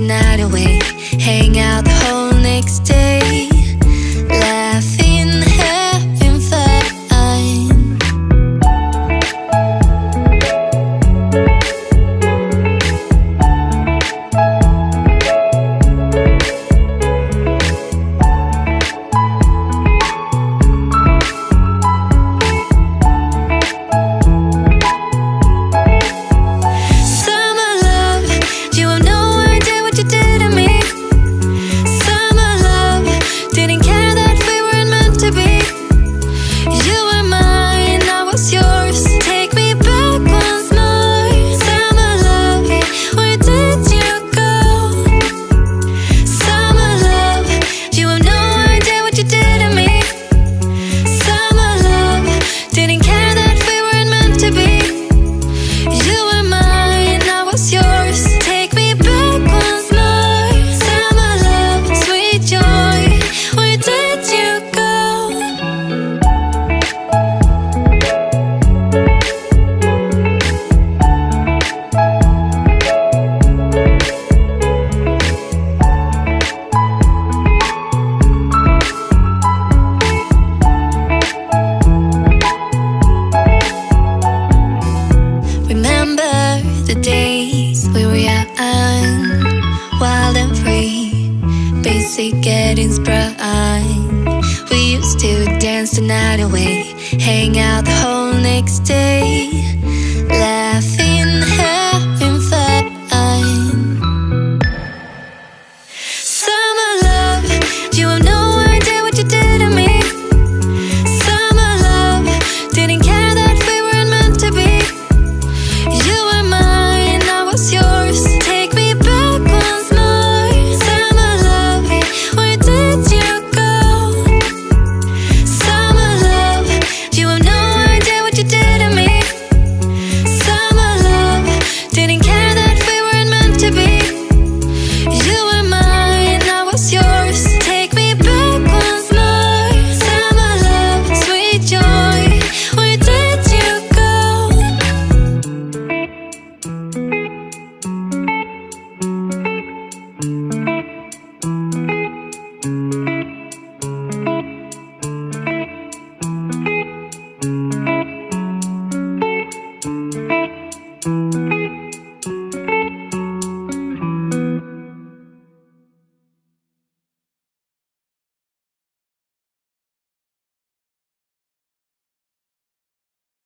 night away, hang out the whole next day, laughing, having fun. The days we were young, wild and free, basic getting sprung. We used to dance the night away, hang out the whole next day, laugh